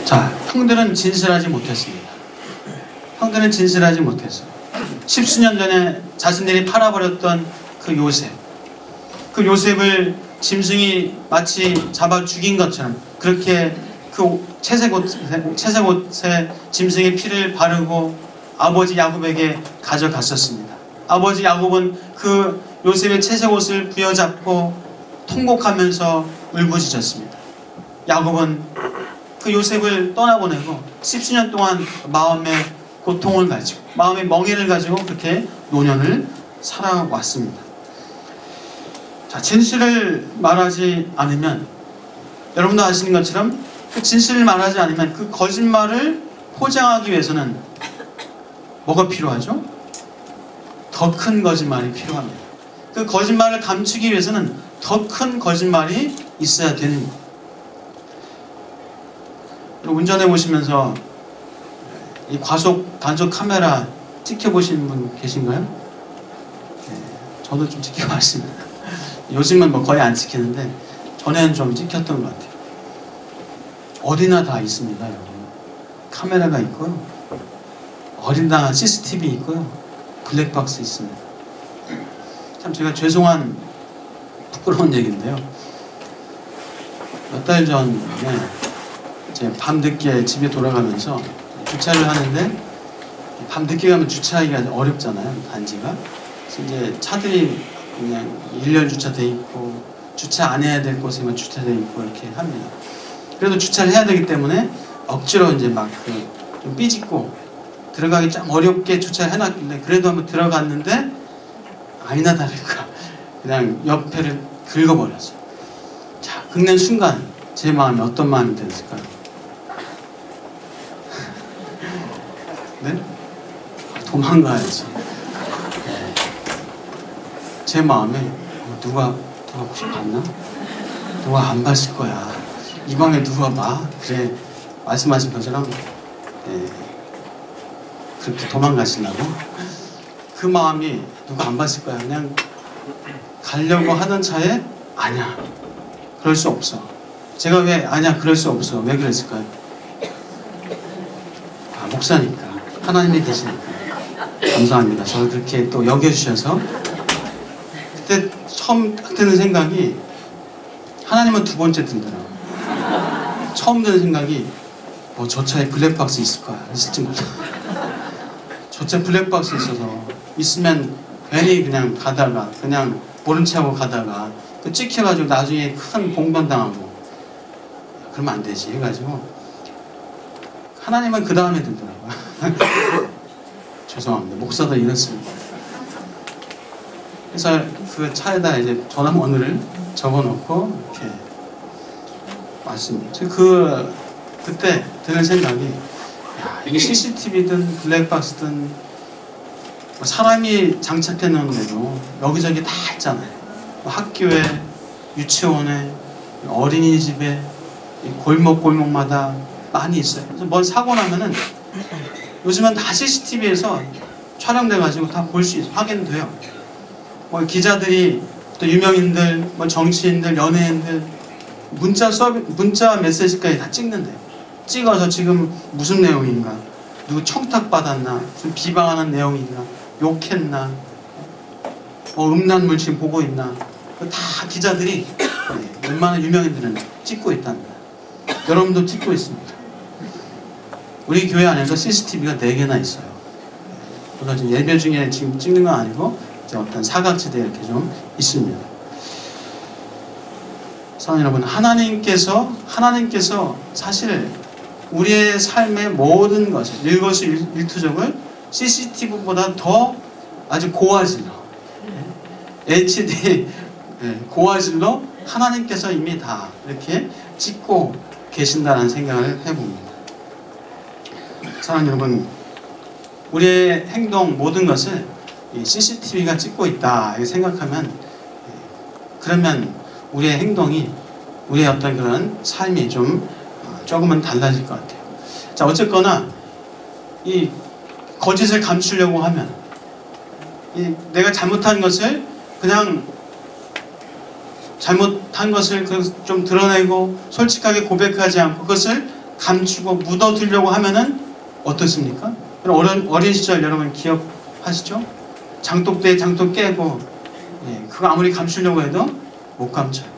자, 형들은 진실하지 못했습니다. 형들은 진실하지 못했어요. 십수년 전에 자신들이 팔아버렸던 그 요셉, 그 요셉을 짐승이 마치 잡아 죽인 것처럼 그렇게 그 채색옷에 짐승의 피를 바르고 아버지 야곱에게 가져갔었습니다. 아버지 야곱은 그 요셉의 채색옷을 부여잡고 통곡하면서 울부짖었습니다. 야곱은 그 요셉을 떠나보내고 십수년 동안 마음의 고통을 가지고 마음의 멍해를 가지고 그렇게 노년을 살아왔습니다. 자, 진실을 말하지 않으면 여러분도 아시는 것처럼 그 진실을 말하지 않으면 그 거짓말을 포장하기 위해서는 뭐가 필요하죠? 더 큰 거짓말이 필요합니다. 그 거짓말을 감추기 위해서는 더 큰 거짓말이 있어야 되는 거예요. 운전해 보시면서 이 과속 단속 카메라 찍혀보신 분 계신가요? 네, 저도 좀 찍혀봤습니다. 요즘은 뭐 거의 안 찍히는데 전에는 좀 찍혔던 것 같아요. 어디나 다 있습니다, 여러분. 카메라가 있고요, 어디나 CCTV 있고요, 블랙박스 있습니다. 참 제가 죄송한 부끄러운 얘기인데요. 몇 달 전에 이제 밤늦게 집에 돌아가면서 주차를 하는데, 밤늦게 가면 주차하기가 어렵잖아요, 단지가. 그래서 이제 차들이 그냥 일렬 주차돼 있고 주차 안 해야 될 곳에만 주차돼 있고 이렇게 합니다. 그래도 주차를 해야 되기 때문에 억지로 이제 막 좀 삐짓고 들어가기 좀 어렵게 주차를 해놨길래 그래도 한번 들어갔는데 아니나 다를까 그냥 옆에를 긁어버렸어요. 자, 긁는 순간 제 마음이 어떤 마음이 들었을까요? 네? 도망가야지. 제 마음에 누가 혹시 봤나? 누가 안 봤을 거야. 이 방에 누가 봐? 그래, 말씀하신 것처럼 그렇게 도망가시려고? 그 마음이 누가 안 봤을 거야. 그냥 가려고 하던 차에 아니야, 그럴 수 없어. 제가 왜 아니야 그럴 수 없어 왜 그랬을까요? 아, 목사니까, 하나님이 계시니까. 감사합니다. 저를 그렇게 또 여겨주셔서. 그때 처음 딱 드는 생각이, 하나님은 두 번째 들더라고요. 처음 드는 생각이 저 차에 블랙박스 있을 거야. 있을지 몰라. 저 차에 블랙박스 있어서 있으면 괜히 그냥 가다가 그냥 모른 체 하고 가다가 또 찍혀가지고 나중에 큰 봉변 당하고 그러면 안 되지 해가지고 하나님은 그 다음에 들더라고요. 죄송합니다. 목사도 이렇습니다. 그래서 그 차에다 이제 전화번호를 적어놓고 이렇게 왔습니다. 그때 드는 생각이, 야, 이게 CCTV든 블랙박스든 뭐 사람이 장착해 놓은데도 여기저기 다 있잖아요. 뭐 학교에, 유치원에, 어린이집에, 골목골목마다 많이 있어요. 그래서 뭘 사고 나면은 요즘은 다 CCTV에서 촬영돼가지고 다 볼 수 있어요. 확인돼요. 뭐 기자들이, 또 유명인들, 뭐 정치인들, 연예인들 문자 메시지까지 다 찍는데요. 찍어서 지금 무슨 내용인가, 누구 청탁받았나, 무슨 비방하는 내용인가, 욕했나, 음란 물질 보고 있나, 다 기자들이, 웬만한 유명인들은 찍고 있답니다. 여러분도 찍고 있습니다. 우리 교회 안에서 CCTV가 4개나 있어요. 물론 지금 예배 중에 지금 찍는 건 아니고 이제 어떤 사각지대에 이렇게 좀 있습니다. 사랑하는 여러분, 하나님께서 사실 우리의 삶의 모든 것을, 일거수일투족을 CCTV보다 더 아주 고화질로, HD 고화질로 하나님께서 이미 다 이렇게 찍고 계신다는 생각을 해봅니다. 사랑하는 여러분, 우리의 행동 모든 것을 이 CCTV가 찍고 있다 이렇게 생각하면, 그러면 우리의 행동이, 우리의 어떤 그런 삶이 조금은 달라질 것 같아요. 자, 어쨌거나 이 거짓을 감추려고 하면, 내가 잘못한 것을 그냥 잘못한 것을 좀 드러내고 솔직하게 고백하지 않고 그것을 감추고 묻어두려고 하면은 어떻습니까? 어린 시절 여러분 기억하시죠? 장독대에 장독 깨고, 예, 그거 아무리 감추려고 해도 못 감춰요.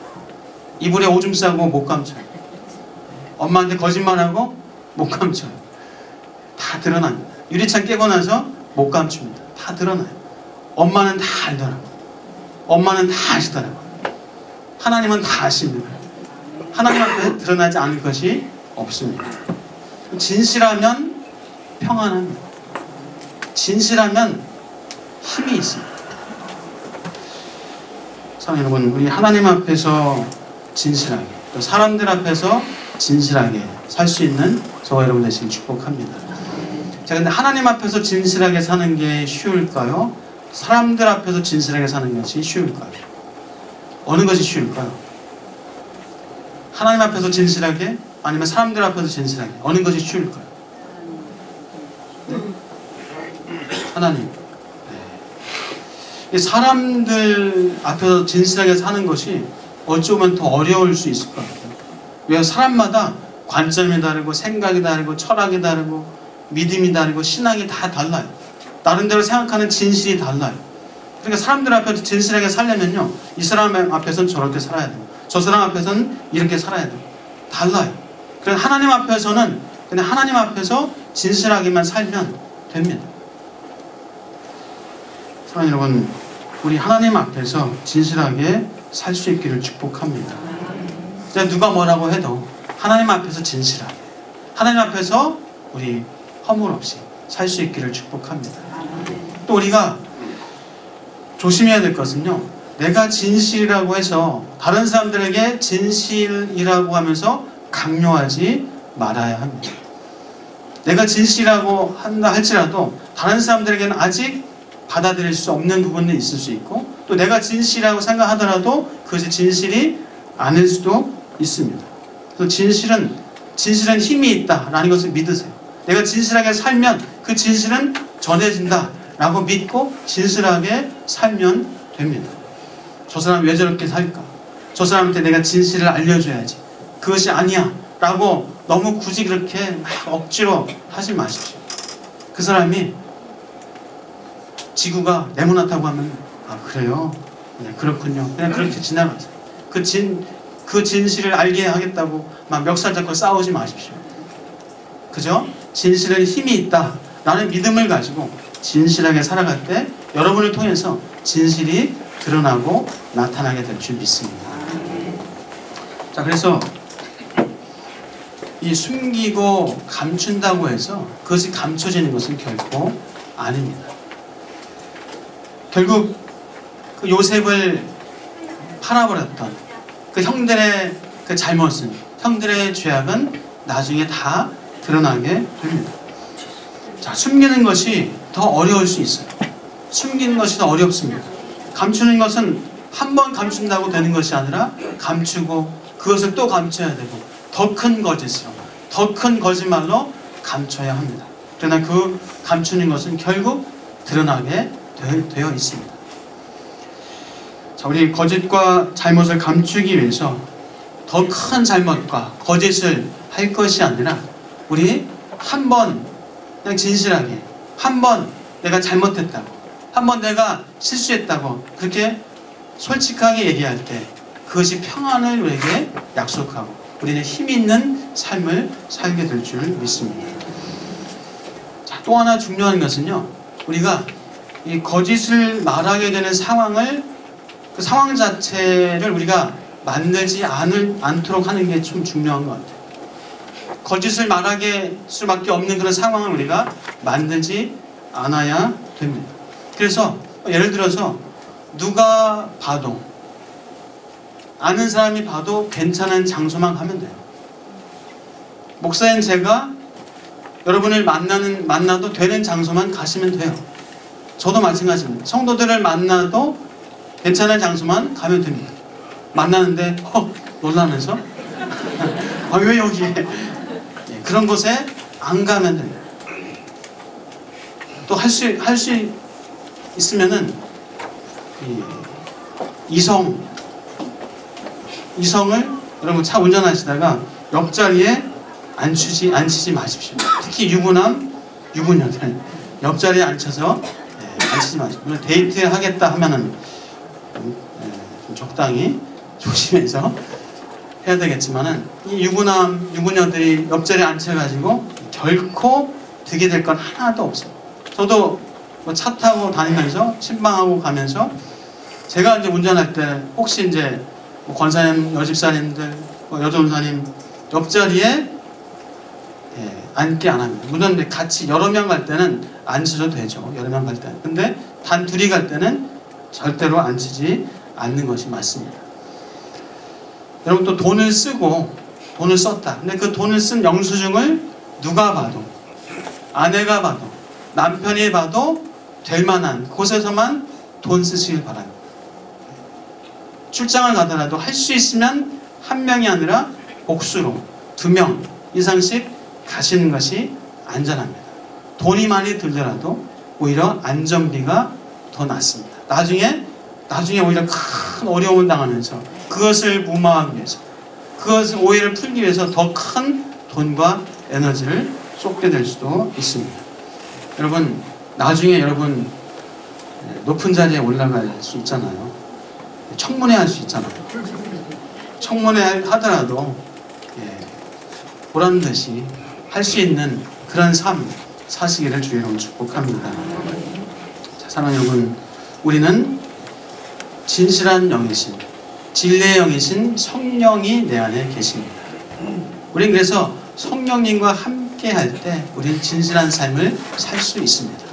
이불에 오줌 싸고 못 감춰요. 엄마한테 거짓말하고 못 감춰요. 다 드러납니다. 유리창 깨고 나서 못 감춥니다. 다 드러나요. 엄마는 다 알더라고요. 엄마는 다 아시더라고요. 하나님은 다 아십니다. 하나님 앞에 드러나지 않을 것이 없습니다. 진실하면 평안합니다. 진실하면 힘이 있습니다. 사랑하는 여러분, 우리 하나님 앞에서 진실하게, 또 사람들 앞에서 진실하게 살 수 있는 저와 여러분 되시길 축복합니다. 자, 근데 하나님 앞에서 진실하게 사는 게 쉬울까요? 사람들 앞에서 진실하게 사는 것이 쉬울까요? 어느 것이 쉬울까요? 하나님 앞에서 진실하게, 아니면 사람들 앞에서 진실하게, 어느 것이 쉬울까요? 네? 하나님. 네. 사람들 앞에서 진실하게 사는 것이 어쩌면 더 어려울 수 있을 것 같아요. 왜? 사람마다 관점이 다르고 생각이 다르고 철학이 다르고 믿음이 다르고 신앙이 다 달라요. 나름대로 생각하는 진실이 달라요. 그러니까 사람들 앞에서 진실하게 살려면요, 이 사람 앞에서는 저렇게 살아야 돼요. 저 사람 앞에서는 이렇게 살아야 돼요. 달라요. 그래서 하나님 앞에서는 그냥 하나님 앞에서 진실하게만 살면 됩니다. 사랑하는 여러분, 우리 하나님 앞에서 진실하게 살 수 있기를 축복합니다. 누가 뭐라고 해도 하나님 앞에서 진실하게, 하나님 앞에서 우리 허물 없이 살 수 있기를 축복합니다. 또 우리가 조심해야 될 것은요, 내가 진실이라고 해서 다른 사람들에게 진실이라고 하면서 강요하지 말아야 합니다. 내가 진실이라고 한다 할지라도 다른 사람들에게는 아직 받아들일 수 없는 부분이 있을 수 있고, 또 내가 진실이라고 생각하더라도 그것이 진실이 아닐 수도 있습니다. 그래서 진실은 힘이 있다라는 것을 믿으세요. 내가 진실하게 살면 그 진실은 전해진다 라고 믿고 진실하게 살면 됩니다. 저 사람 왜 저렇게 살까? 저 사람한테 내가 진실을 알려줘야지. 그것이 아니야 라고 너무 굳이 그렇게 막 억지로 하지 마십시오. 그 사람이 지구가 네모나다고 하면, 아 그래요? 네, 그렇군요. 그냥 그렇게 지나가세요. 그 진실을 알게 하겠다고 막 멱살 잡고 싸우지 마십시오. 그죠? 진실은 힘이 있다 라는 믿음을 가지고 진실하게 살아갈 때 여러분을 통해서 진실이 드러나고 나타나게 될 줄 믿습니다. 자, 그래서 이 숨기고 감춘다고 해서 그것이 감춰지는 것은 결코 아닙니다. 결국 그 요셉을 팔아버렸던 그 형들의 그 잘못은, 형들의 죄악은 나중에 다 드러나게 됩니다. 자, 숨기는 것이 더 어려울 수 있어요. 숨기는 것이 더 어렵습니다. 감추는 것은 한 번 감춘다고 되는 것이 아니라 감추고 그것을 또 감춰야 되고 더 큰 거짓으로, 더 큰 거짓말로 감춰야 합니다. 그러나 그 감추는 것은 결국 드러나게 되어 있습니다. 자, 우리 거짓과 잘못을 감추기 위해서 더 큰 잘못과 거짓을 할 것이 아니라 우리 한 번 그냥 진실하게, 한 번 내가 잘못했다고, 한 번 내가 실수했다고 그렇게 솔직하게 얘기할 때 그것이 평안을 우리에게 약속하고 우리는 힘 있는 삶을 살게 될 줄 믿습니다. 자, 또 하나 중요한 것은요, 우리가 이 거짓을 말하게 되는 상황을, 그 상황 자체를 우리가 만들지 않도록 하는 게 좀 중요한 것 같아요. 거짓을 말하게 수밖에 없는 그런 상황을 우리가 만들지 않아야 됩니다. 그래서 예를 들어서 누가 봐도, 아는 사람이 봐도 괜찮은 장소만 가면 돼요. 목사인 제가 여러분을 만나도 되는 장소만 가시면 돼요. 저도 마찬가지입니다. 성도들을 만나도 괜찮은 장소만 가면 됩니다. 만나는데 놀라면서 아, 왜 여기에 그런 곳에 안 가면 됩니다. 또 할 수 있으면은 이성을 여러분 차 운전하시다가 옆자리에 앉히지 마십시오. 특히 유부남, 유부녀들 옆자리에 앉혀서 앉히지 마십시오. 물론 데이트 하겠다 하면은 좀 적당히 조심해서 해야 되겠지만은 이 유부남, 유부녀들이 옆자리에 앉혀가지고 결코 득이 될 건 하나도 없어요. 저도 뭐 차 타고 다니면서 신방하고 가면서 제가 이제 운전할 때 혹시 이제 뭐 권사님, 여집사님들, 뭐 여전사님 옆자리에 앉게 안 합니다. 물론 같이 여러 명 갈 때는 앉으셔도 되죠. 여러 명 갈 때는. 근데 단 둘이 갈 때는 절대로 앉히지 않는 것이 맞습니다. 여러분 또 돈을 썼다. 근데 그 돈을 쓴 영수증을 누가 봐도, 아내가 봐도, 남편이 봐도 될 만한 곳에서만 돈 쓰시길 바랍니다. 출장을 가더라도 할 수 있으면 한 명이 아니라 복수로 2명 이상씩 가시는 것이 안전합니다. 돈이 많이 들더라도 오히려 안전비가 더 낫습니다. 나중에 오히려 큰 어려움을 당하면서 그것을 무마하기 위해서, 그것을 오해를 풀기 위해서 더 큰 돈과 에너지를 쏟게 될 수도 있습니다. 여러분, 나중에 여러분 높은 자리에 올라갈 수 있잖아요. 청문회 할 수 있잖아요. 청문회 하더라도 보란 듯이 할 수 있는 그런 삶 사시기를 주의로 축복합니다. 자, 사랑하는 여러분, 우리는 진실한 영이신, 진리의 영이신 성령이 내 안에 계십니다. 우리는 그래서 성령님과 함께 할 때 우리는 진실한 삶을 살 수 있습니다.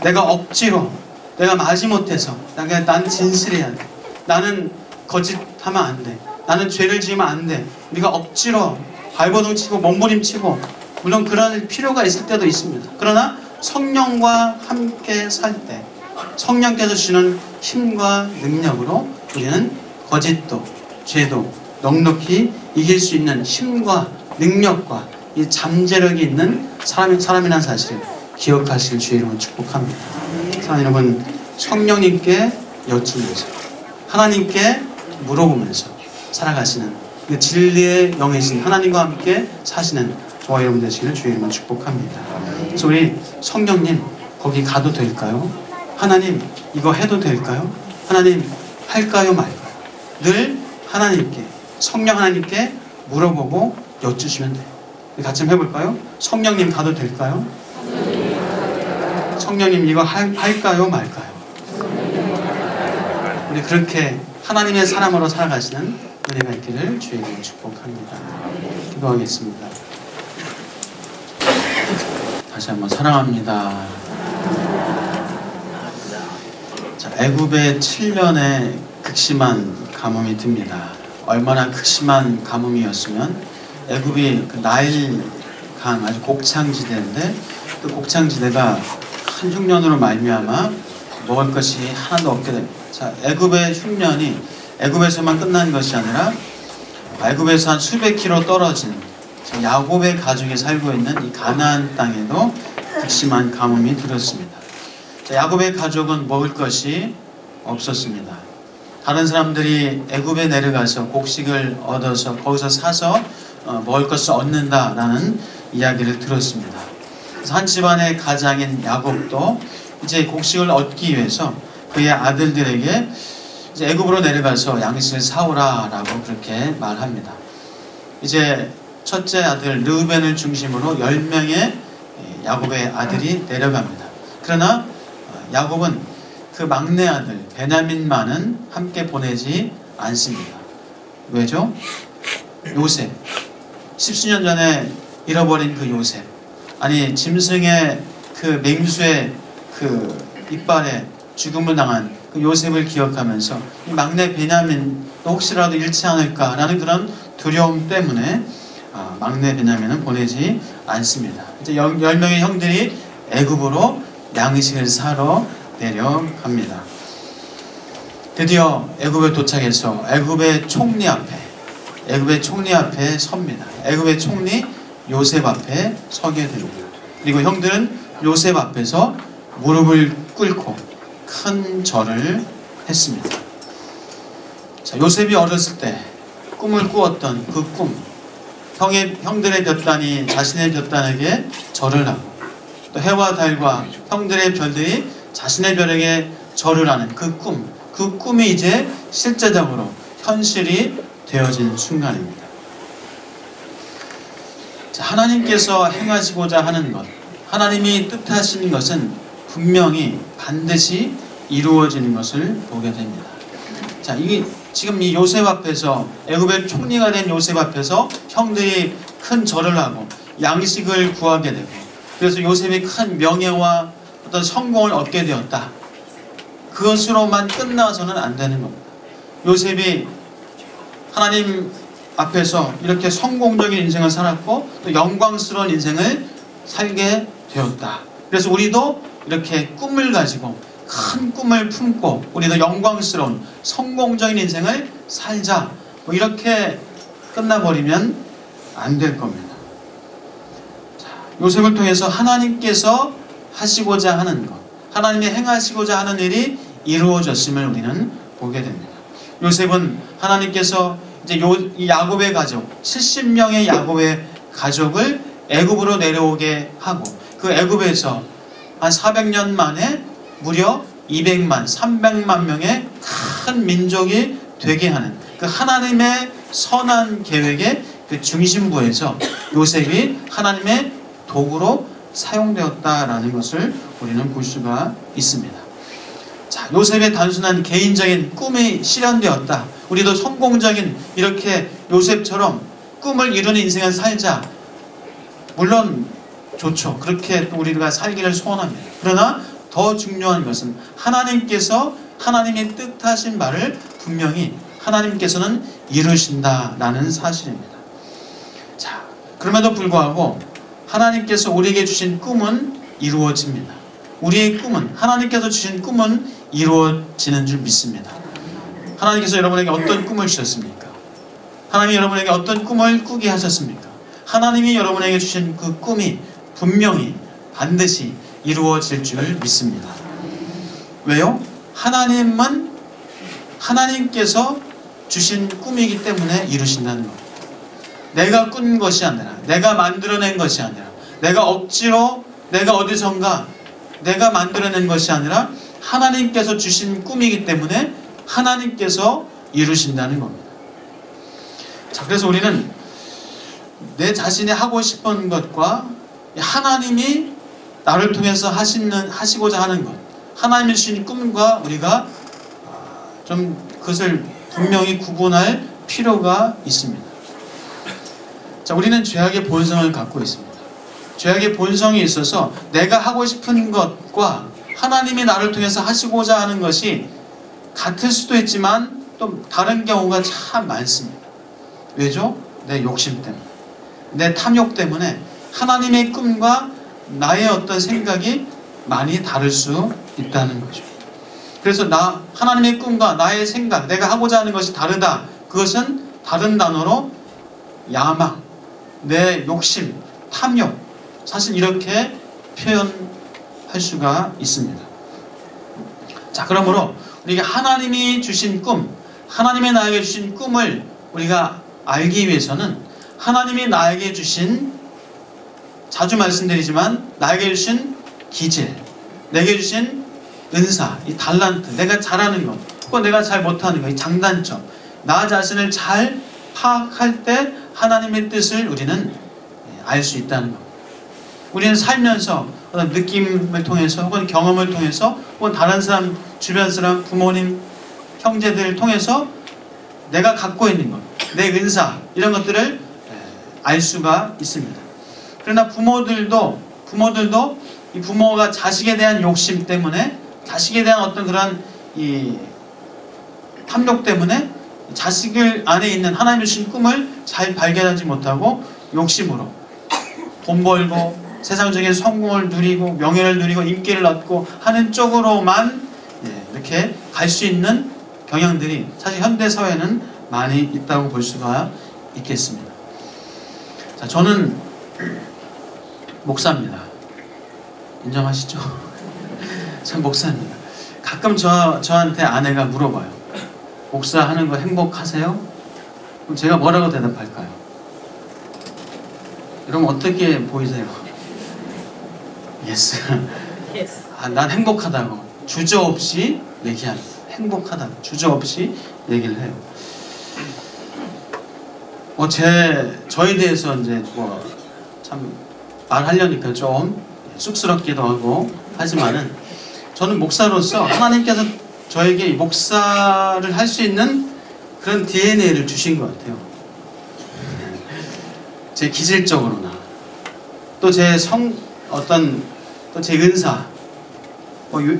내가 억지로, 내가 마지못해서 난 진실해야 돼, 나는 거짓하면 안 돼, 나는 죄를 지으면 안 돼, 우리가 억지로 발버둥 치고 몸부림치고, 물론 그럴 필요가 있을 때도 있습니다. 그러나 성령과 함께 살 때 성령께서 주시는 힘과 능력으로 우리는 거짓도 죄도 넉넉히 이길 수 있는 힘과 능력과 이 잠재력이 있는 사람이라는 사실을 기억하실 주의 이름으로 축복합니다. 사랑하는 여러분, 성령님께 여쭈면서 하나님께 물어보면서 살아가시는 그 진리의 영이신 하나님과 함께 사시는 저와 여러분 되시기를 주의 이름으로 축복합니다. 그래서 우리 성령님, 거기 가도 될까요? 하나님, 이거 해도 될까요? 하나님, 할까요 말까요? 늘 하나님께, 성령 하나님께 물어보고 여쭈시면 돼요. 같이 한번 해볼까요? 성령님, 가도 될까요? 성령님, 이거 할까요 말까요? 우리 그렇게 하나님의 사람으로 살아가시는 은혜가 있기를 주의 이름으로 축복합니다. 기도하겠습니다. 다시 한번 사랑합니다. 자, 애굽의 7년의 극심한 가뭄이 듭니다. 얼마나 극심한 가뭄이었으면 애굽이 그 나일강 아주 곡창지대인데 그 곡창지대가 큰 흉년으로 말미암아 먹을 것이 하나도 없게 됩니다. 자, 애굽의 흉년이 애굽에서만 끝난 것이 아니라 애굽에서 한 수백 킬로 떨어진 야곱의 가족이 살고 있는 이 가나안 땅에도 극심한 가뭄이 들었습니다. 자, 야곱의 가족은 먹을 것이 없었습니다. 다른 사람들이 애굽에 내려가서 곡식을 얻어서 거기서 사서 먹을 것을 얻는다라는 이야기를 들었습니다. 그래서 한 집안의 가장인 야곱도 이제 곡식을 얻기 위해서 그의 아들들에게 이제 애굽으로 내려가서 양식을 사오라라고 그렇게 말합니다. 이제 첫째 아들 르우벤을 중심으로 10명의 야곱의 아들이 내려갑니다. 그러나 야곱은 그 막내 아들 베냐민만은 함께 보내지 않습니다. 왜죠? 요셉, 10수년 전에 잃어버린 그 요셉, 아니 짐승의 그 맹수의 그 이빨에 죽음을 당한 그 요셉을 기억하면서 이 막내 베냐민 혹시라도 잃지 않을까라는 그런 두려움 때문에 막내 베냐민은 보내지 않습니다. 이제 10명의 형들이 애굽으로 양식을 사러 내려갑니다. 드디어 애굽에 도착해서 애굽의 총리 앞에 섭니다. 애굽의 총리 요셉 앞에 서게 됩니다. 그리고 형들은 요셉 앞에서 무릎을 꿇고 큰 절을 했습니다. 자, 요셉이 어렸을 때 꿈을 꾸었던 그 꿈, 형들의 볕단이 자신의 볕단에게 절을 하고, 또 해와 달과 형들의 별들이 자신의 별에게 절을 하는 그 꿈이 이제 실제적으로 현실이 되어진 순간입니다. 자, 하나님께서 행하시고자 하는 것, 하나님이 뜻하시는 것은 분명히 반드시 이루어지는 것을 보게 됩니다. 자, 이게 지금 이 요셉 앞에서, 애굽의 총리가 된 요셉 앞에서 형들이 큰 절을 하고 양식을 구하게 되고, 그래서 요셉이 큰 명예와 어떤 성공을 얻게 되었다. 그것으로만 끝나서는 안 되는 겁니다. 요셉이 하나님 앞에서 이렇게 성공적인 인생을 살았고 또 영광스러운 인생을 살게 되었다. 그래서 우리도 이렇게 꿈을 가지고 큰 꿈을 품고 우리도 영광스러운 성공적인 인생을 살자, 뭐 이렇게 끝나버리면 안 될 겁니다. 자, 요셉을 통해서 하나님께서 하시고자 하는 것, 하나님이 행하시고자 하는 일이 이루어졌음을 우리는 보게 됩니다. 요셉은 하나님께서 이제 이 야곱의 가족, 70명의 야곱의 가족을 애굽으로 내려오게 하고, 그 애굽에서 한 400년 만에 무려 200만, 300만 명의 큰 민족이 되게 하는 그 하나님의 선한 계획의 그 중심부에서 요셉이 하나님의 도구로 사용되었다라는 것을 우리는 볼 수가 있습니다. 자, 요셉의 단순한 개인적인 꿈이 실현되었다. 우리도 성공적인 이렇게 요셉처럼 꿈을 이루는 인생을 살자. 물론 좋죠. 그렇게 또 우리가 살기를 소원합니다. 그러나 더 중요한 것은 하나님께서 하나님의 뜻하신 바를 분명히 하나님께서는 이루신다라는 사실입니다. 자, 그럼에도 불구하고 하나님께서 우리에게 주신 꿈은 이루어집니다. 우리의 꿈은, 하나님께서 주신 꿈은 이루어지는 줄 믿습니다. 하나님께서 여러분에게 어떤 꿈을 주셨습니까? 하나님이 여러분에게 어떤 꿈을 꾸게 하셨습니까? 하나님이 여러분에게 주신 그 꿈이 분명히 반드시 이루어질 줄 믿습니다. 왜요? 하나님은 하나님께서 주신 꿈이기 때문에 이루신다는 겁니다. 내가 꾼 것이 아니라, 내가 만들어낸 것이 아니라, 내가 억지로, 내가 어디선가 내가 만들어낸 것이 아니라 하나님께서 주신 꿈이기 때문에 하나님께서 이루신다는 겁니다. 자, 그래서 우리는 내 자신이 하고 싶은 것과 하나님이 나를 통해서 하시고자 하는 것, 하나님이 주신 꿈과 우리가 좀 그것을 분명히 구분할 필요가 있습니다. 자, 우리는 죄악의 본성을 갖고 있습니다. 죄악의 본성이 있어서 내가 하고 싶은 것과 하나님이 나를 통해서 하시고자 하는 것이 같을 수도 있지만 또 다른 경우가 참 많습니다. 왜죠? 내 욕심 때문에, 내 탐욕 때문에 하나님의 꿈과 나의 어떤 생각이 많이 다를 수 있다는 거죠. 그래서 하나님의 꿈과 나의 생각, 내가 하고자 하는 것이 다르다. 그것은 다른 단어로 야망, 내 욕심, 탐욕, 사실 이렇게 표현할 수가 있습니다. 자, 그러므로 우리가 하나님이 주신 꿈, 하나님이 나에게 주신 꿈을 우리가 알기 위해서는 하나님이 나에게 주신, 자주 말씀드리지만 나에게 주신 기질, 내게 주신 은사, 이 달란트, 내가 잘하는 것, 혹은 내가 잘 못하는 것, 이 장단점, 나 자신을 잘 파악할 때 하나님의 뜻을 우리는 알 수 있다는 것. 우리는 살면서 어떤 느낌을 통해서 혹은 경험을 통해서 혹은 다른 사람, 주변 사람, 부모님, 형제들을 통해서 내가 갖고 있는 것, 내 은사, 이런 것들을 알 수가 있습니다. 그러나 부모들도 이 부모가 자식에 대한 욕심 때문에, 자식에 대한 어떤 그런 이 탐욕 때문에 자식을 안에 있는 하나님의 주신 꿈을 잘 발견하지 못하고 욕심으로 돈 벌고 세상적인 성공을 누리고 명예를 누리고 인기를 얻고 하는 쪽으로만 이렇게 갈 수 있는 경향들이 사실 현대 사회는 많이 있다고 볼 수가 있겠습니다. 자, 저는 목사입니다. 인정하시죠? 참 목사입니다. 가끔 저한테 아내가 물어봐요. 목사 하는 거 행복하세요? 그럼 제가 뭐라고 대답할까요? 여러분 어떻게 보이세요? 예스. 난 행복하다고 주저없이 얘기하는, 행복하다고 주저없이 얘기를 해요. 저에 대해서 이제 참 말하려니까 좀 쑥스럽기도 하고 하지만은, 저는 목사로서 하나님께서 저에게 이 목사를 할 수 있는 그런 DNA를 주신 것 같아요. 제 기질적으로나 또 제 또 제 은사,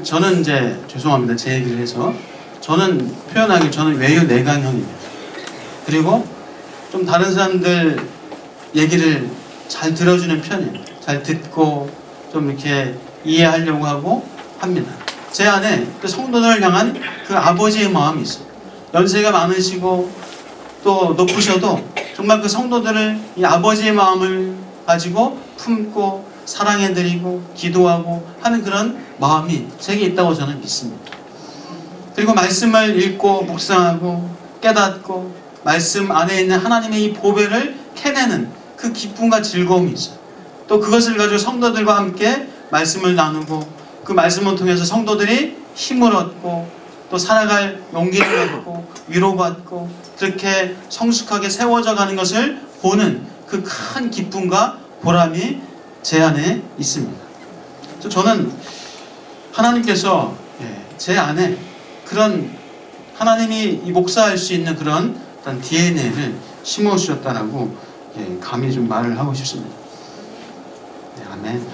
저는 이제 죄송합니다, 제 얘기를 해서 저는 외유 내강형입니다. 그리고 좀 다른 사람들 얘기를 잘 들어주는 편이에요. 잘 듣고 좀 이렇게 이해하려고 하고 합니다. 제 안에 그 성도들을 향한 그 아버지의 마음이 있어요. 연세가 많으시고 또 높으셔도 정말 그 성도들을 이 아버지의 마음을 가지고 품고 사랑해드리고 기도하고 하는 그런 마음이 제게 있다고 저는 믿습니다. 그리고 말씀을 읽고 묵상하고 깨닫고 말씀 안에 있는 하나님의 이 보배를 캐내는 그 기쁨과 즐거움이 있어요. 또 그것을 가지고 성도들과 함께 말씀을 나누고 그 말씀을 통해서 성도들이 힘을 얻고 또 살아갈 용기를 얻고 위로받고 그렇게 성숙하게 세워져 가는 것을 보는 그 큰 기쁨과 보람이 제 안에 있습니다. 저는 하나님께서 제 안에 그런, 하나님이 이 목사할 수 있는 그런 어떤 DNA를 심어주셨다라고 감히 좀 말을 하고 싶습니다. 네, 아멘.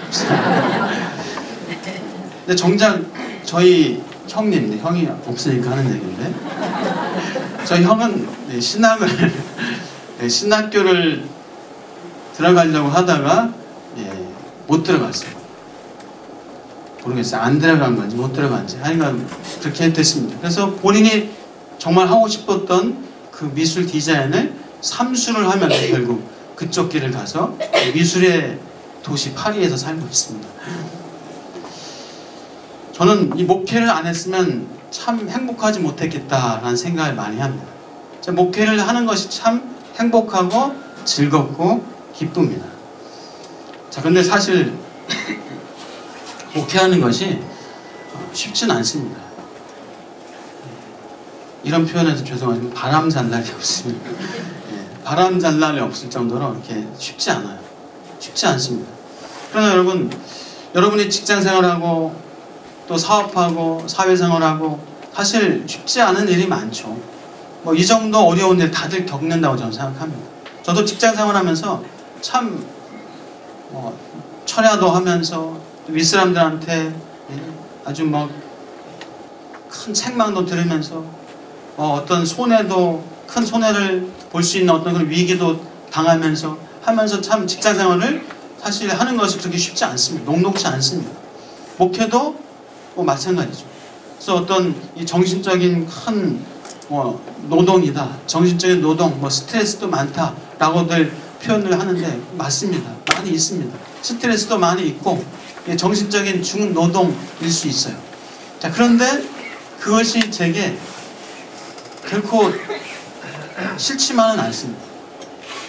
근데 정작 저희 형님, 형이 없으니까 하는 얘기인데, 저희 형은 신학교를 들어가려고 하다가 못 들어갔어요. 모르겠어요. 안 들어간 건지 못 들어간지 하여간 그렇게 됐습니다. 그래서 본인이 정말 하고 싶었던 그 미술 디자인을 삼수를 하면서 결국 그쪽 길을 가서 미술의 도시 파리에서 살고 있습니다. 저는 이 목회를 안 했으면 참 행복하지 못했겠다라는 생각을 많이 합니다. 목회를 하는 것이 참 행복하고 즐겁고 기쁩니다. 자, 근데 사실 목회하는 것이 쉽지는 않습니다. 이런 표현해서 죄송하지만 바람 잘 날이 없습니다. 바람 잘 날이 없을 정도로 이렇게 쉽지 않아요. 쉽지 않습니다. 그러나 여러분이 직장 생활하고 또 사업하고 사회생활하고 사실 쉽지 않은 일이 많죠. 이 정도 어려운 일 다들 겪는다고 저는 생각합니다. 저도 직장 생활하면서 참 철야도 하면서 윗사람들한테 아주 큰 책망도 들으면서 어떤 큰 손해를 볼 수 있는 어떤 그런 위기도 당하면서 하면서 참 직장 생활을 사실 하는 것이 그렇게 쉽지 않습니다. 녹록지 않습니다. 목회도 마찬가지죠. 그래서 어떤 이 정신적인 큰 노동이다, 정신적인 노동, 스트레스도 많다라고들 표현을 하는데 맞습니다. 많이 있습니다. 스트레스도 많이 있고 정신적인 중노동일 수 있어요. 자, 그런데 그것이 제게 결코 싫지만은 않습니다.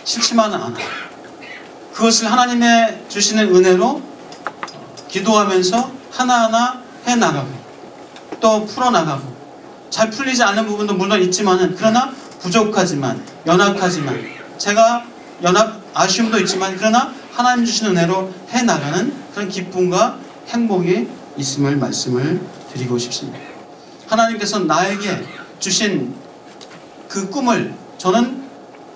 싫지만은 않아요. 그것을 하나님의 주시는 은혜로 기도하면서 하나하나 해나가고 또 풀어나가고, 잘 풀리지 않는 부분도 물론 있지만은, 그러나 부족하지만 연약하지만 제가 아쉬움도 있지만 그러나 하나님 주신 은혜로 해나가는 그런 기쁨과 행복이 있음을 말씀을 드리고 싶습니다. 하나님께서 나에게 주신 그 꿈을 저는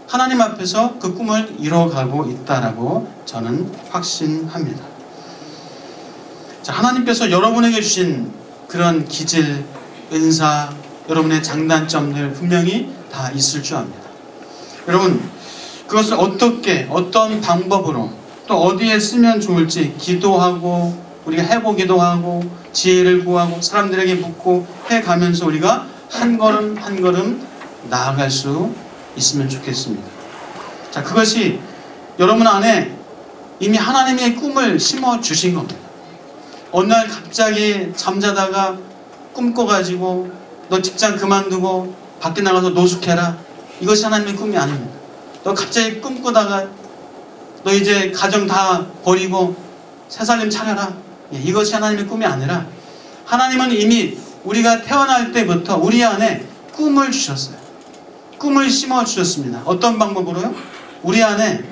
하나님 앞에서 그 꿈을 이뤄가고 있다라고 저는 확신합니다. 자, 하나님께서 여러분에게 주신 그런 기질, 은사, 여러분의 장단점들 분명히 다 있을 줄 압니다. 여러분, 그것을 어떤 방법으로 또 어디에 쓰면 좋을지 기도하고 우리가 해보기도 하고 지혜를 구하고 사람들에게 묻고 해가면서 우리가 한 걸음 한 걸음 나아갈 수 있으면 좋겠습니다. 자, 그것이 여러분 안에 이미 하나님의 꿈을 심어 주신 겁니다. 어느 날 갑자기 잠자다가 꿈꿔가지고 너 직장 그만두고 밖에 나가서 노숙해라, 이것이 하나님의 꿈이 아닙니다. 너 갑자기 꿈꾸다가 너 이제 가정 다 버리고 새 살림 차려라. 이것이 하나님의 꿈이 아니라 하나님은 이미 우리가 태어날 때부터 우리 안에 꿈을 주셨어요. 꿈을 심어 주셨습니다. 어떤 방법으로요? 우리 안에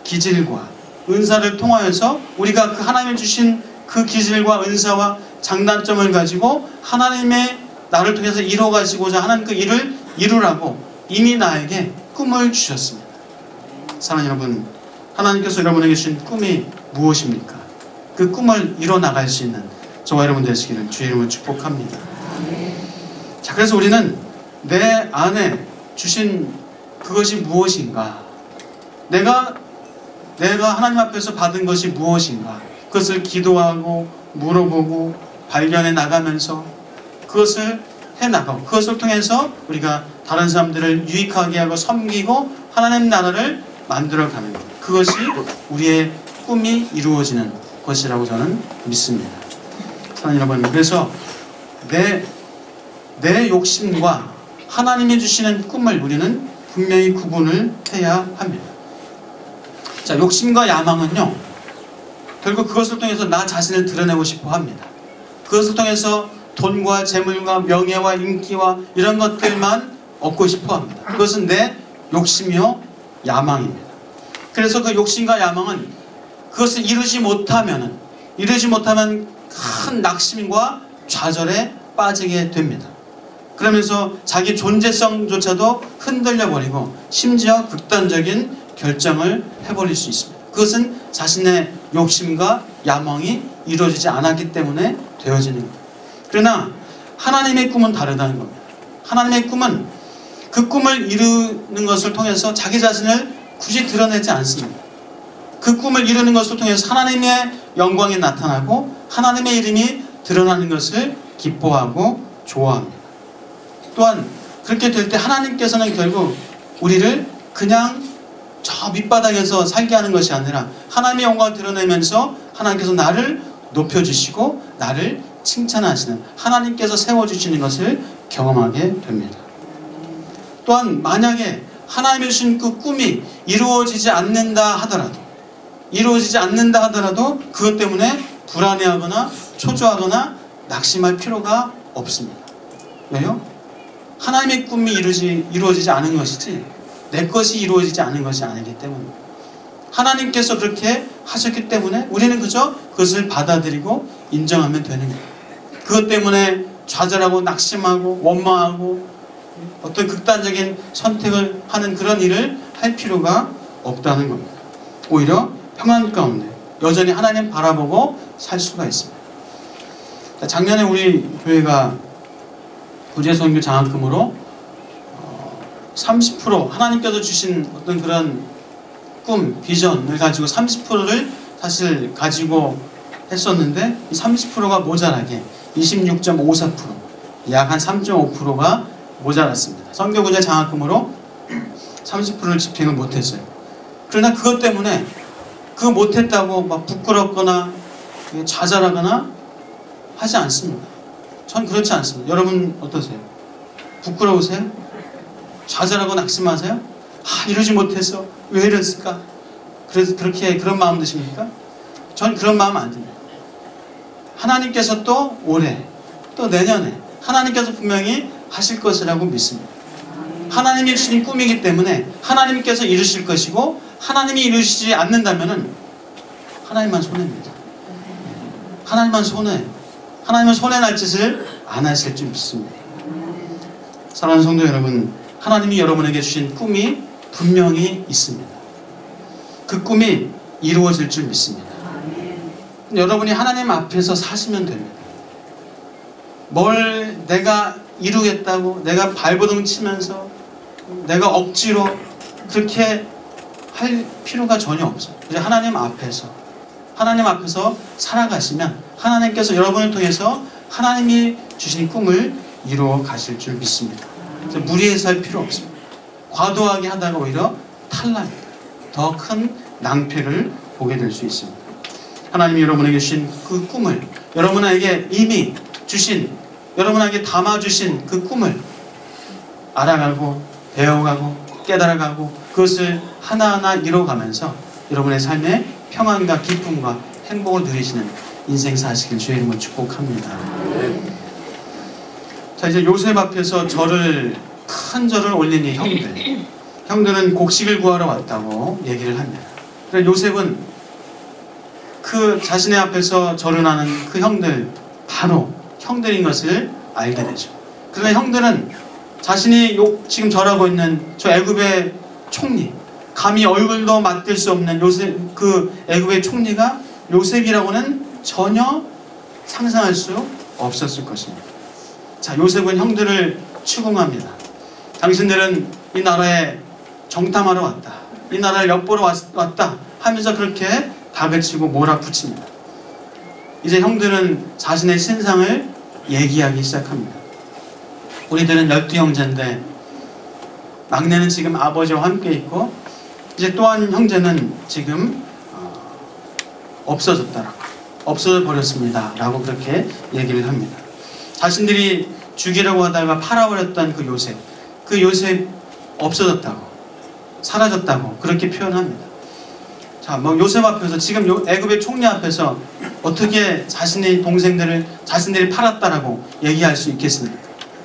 기질과 은사를 통하여서 우리가 그 하나님이 주신 그 기질과 은사와 장단점을 가지고 하나님의 나를 통해서 이루어 가시고자 하는 그 일을 이루라고 이미 나에게 꿈을 주셨습니다. 사랑하는 여러분, 하나님께서 여러분에게 주신 꿈이 무엇입니까? 그 꿈을 이뤄 나갈 수 있는 저와 여러분 되시기를 주의 이름으로 축복합니다. 자, 그래서 우리는 내 안에 주신 그것이 무엇인가, 내가 하나님 앞에서 받은 것이 무엇인가, 그것을 기도하고 물어보고 발견해 나가면서 그것을 해나가고 그것을 통해서 우리가 다른 사람들을 유익하게 하고 섬기고 하나님 나라를 만들어가는 것, 그것이 우리의 꿈이 이루어지는 것이라고 저는 믿습니다. 사랑하는 여러분, 그래서 내 욕심과 하나님이 주시는 꿈을 우리는 분명히 구분을 해야 합니다. 자, 욕심과 야망은요, 결국 그것을 통해서 나 자신을 드러내고 싶어 합니다. 그것을 통해서 돈과 재물과 명예와 인기와 이런 것들만 얻고 싶어 합니다. 그것은 내 욕심이요 야망입니다. 그래서 그 욕심과 야망은 그것을 이루지 못하면 큰 낙심과 좌절에 빠지게 됩니다. 그러면서 자기 존재성조차도 흔들려 버리고 심지어 극단적인 결정을 해버릴 수 있습니다. 그것은 자신의 욕심과 야망이 이루어지지 않았기 때문에 되어지는 겁니다. 그러나 하나님의 꿈은 다르다는 겁니다. 하나님의 꿈은 그 꿈을 이루는 것을 통해서 자기 자신을 굳이 드러내지 않습니다. 그 꿈을 이루는 것을 통해서 하나님의 영광이 나타나고 하나님의 이름이 드러나는 것을 기뻐하고 좋아합니다. 또한 그렇게 될 때 하나님께서는 결국 우리를 그냥 저 밑바닥에서 살게 하는 것이 아니라 하나님의 영광을 드러내면서 하나님께서 나를 높여주시고 나를 칭찬하시는, 하나님께서 세워주시는 것을 경험하게 됩니다. 또한 만약에 하나님이 주신 그 꿈이 이루어지지 않는다 하더라도 그것 때문에 불안해하거나 초조하거나 낙심할 필요가 없습니다. 왜요? 하나님의 꿈이 이루어지지 않은 것이지 내 것이 이루어지지 않은 것이 아니기 때문입니다. 하나님께서 그렇게 하셨기 때문에 우리는 그저 그것을 받아들이고 인정하면 되는 거예요. 그것 때문에 좌절하고 낙심하고 원망하고 어떤 극단적인 선택을 하는 그런 일을 할 필요가 없다는 겁니다. 오히려 평안 가운데 여전히 하나님 바라보고 살 수가 있습니다. 작년에 우리 교회가 구제선교 장학금으로 30% 하나님께서 주신 어떤 그런 꿈, 비전을 가지고 30%를 사실 가지고 했었는데 이 30%가 모자라게 26.54%, 약 한 3.5%가 모자랐습니다. 선교구제 장학금으로 30%를 집행을 못했어요. 그러나 그것 때문에 그거 못했다고 막 부끄럽거나 좌절하거나 하지 않습니다. 전 그렇지 않습니다. 여러분 어떠세요? 부끄러우세요? 좌절하고 낙심하세요? 이러지 못해서 왜 이랬을까? 그래서 그런 마음 드십니까? 전 그런 마음 안 듭니다. 하나님께서 또 올해 또 내년에 하나님께서 분명히 하실 것이라고 믿습니다. 하나님이 주신 꿈이기 때문에 하나님께서 이루실 것이고 하나님이 이루시지 않는다면 하나님만 손해입니다. 하나님은 손해날 짓을 안 하실 줄 믿습니다. 사랑하는 성도 여러분, 하나님이 여러분에게 주신 꿈이 분명히 있습니다. 그 꿈이 이루어질 줄 믿습니다. 여러분이 하나님 앞에서 사시면 됩니다. 뭘 내가 이루겠다고 내가 발버둥 치면서 내가 억지로 그렇게 할 필요가 전혀 없어요. 이제 하나님 앞에서 살아가시면 하나님께서 여러분을 통해서 하나님이 주신 꿈을 이루어 가실 줄 믿습니다. 무리해서 할 필요 없습니다. 과도하게 하다가 오히려 탈락입니다. 더 큰 낭패를 보게 될 수 있습니다. 하나님이 여러분에게 주신 그 꿈을, 여러분에게 이미 주신, 여러분에게 담아주신 그 꿈을 알아가고 배워가고 깨달아가고 그것을 하나하나 이뤄가면서 여러분의 삶에 평안과 기쁨과 행복을 누리시는 인생 사시길 주의 이름으로 축복합니다. 자, 이제 요셉 앞에서 큰 절을 올린 이 형들은 곡식을 구하러 왔다고 얘기를 합니다. 그래서 요셉은 그 자신의 앞에서 절을 하는 그 형들, 바로 형들인 것을 알게 되죠. 그러나 형들은 자신이 지금 절하고 있는 저 애굽의 총리, 감히 얼굴도 맞댈 수 없는 요셉, 그 애굽의 총리가 요셉이라고는 전혀 상상할 수 없었을 것입니다. 자, 요셉은 형들을 추궁합니다. 당신들은 이 나라에 정탐하러 왔다, 이 나라를 엿보러 왔다 하면서 그렇게 다그치고 몰아붙입니다. 이제 형들은 자신의 신상을 얘기하기 시작합니다. 우리들은 12형제인데 막내는 지금 아버지와 함께 있고 이제 또 한 형제는 지금 없어져 버렸습니다 라고 그렇게 얘기를 합니다. 자신들이 죽이려고 하다가 팔아버렸던 그 요셉 없어졌다고, 사라졌다고 그렇게 표현합니다. 자, 뭐 요셉 앞에서, 지금 애굽의 총리 앞에서 어떻게 자신의 동생들을 자신들이 팔았다라고 얘기할 수 있겠습니까?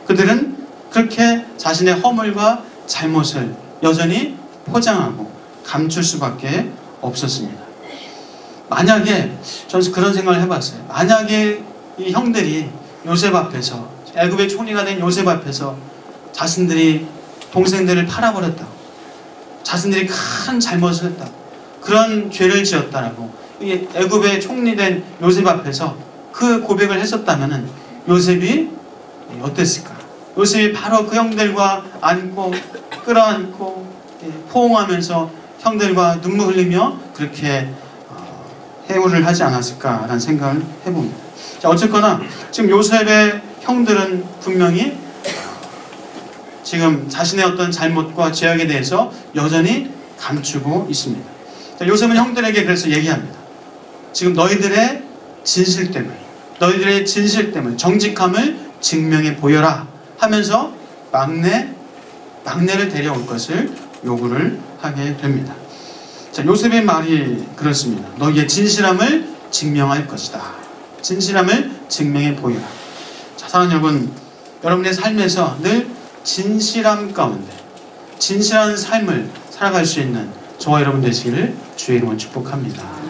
그들은 그렇게 자신의 허물과 잘못을 여전히 포장하고 감출 수밖에 없었습니다. 만약에, 저는 그런 생각을 해봤어요. 만약에 이 형들이 요셉 앞에서, 애굽의 총리가 된 요셉 앞에서 자신들이 동생들을 팔아버렸다고, 자신들이 큰 잘못을 했다고, 그런 죄를 지었다라고 이 애굽의 총리된 요셉 앞에서 그 고백을 했었다면 요셉이 어땠을까? 요셉이 바로 그 형들과 안고 끌어안고 포옹하면서 형들과 눈물 흘리며 그렇게 해오를 하지 않았을까라는 생각을 해봅니다. 자, 어쨌거나 지금 요셉의 형들은 분명히 지금 자신의 어떤 잘못과 죄악에 대해서 여전히 감추고 있습니다. 자, 요셉은 형들에게 그래서 얘기합니다. 지금 너희들의 진실됨을 정직함을 증명해 보여라 하면서 막내를 데려올 것을 요구를 하게 됩니다. 자, 요셉의 말이 그렇습니다. 너희의 진실함을 증명할 것이다. 진실함을 증명해 보여라. 자, 사랑하는 여러분, 여러분의 삶에서 늘 진실함 가운데 진실한 삶을 살아갈 수 있는 저와 여러분 되시기를 주의 이름으로 축복합니다.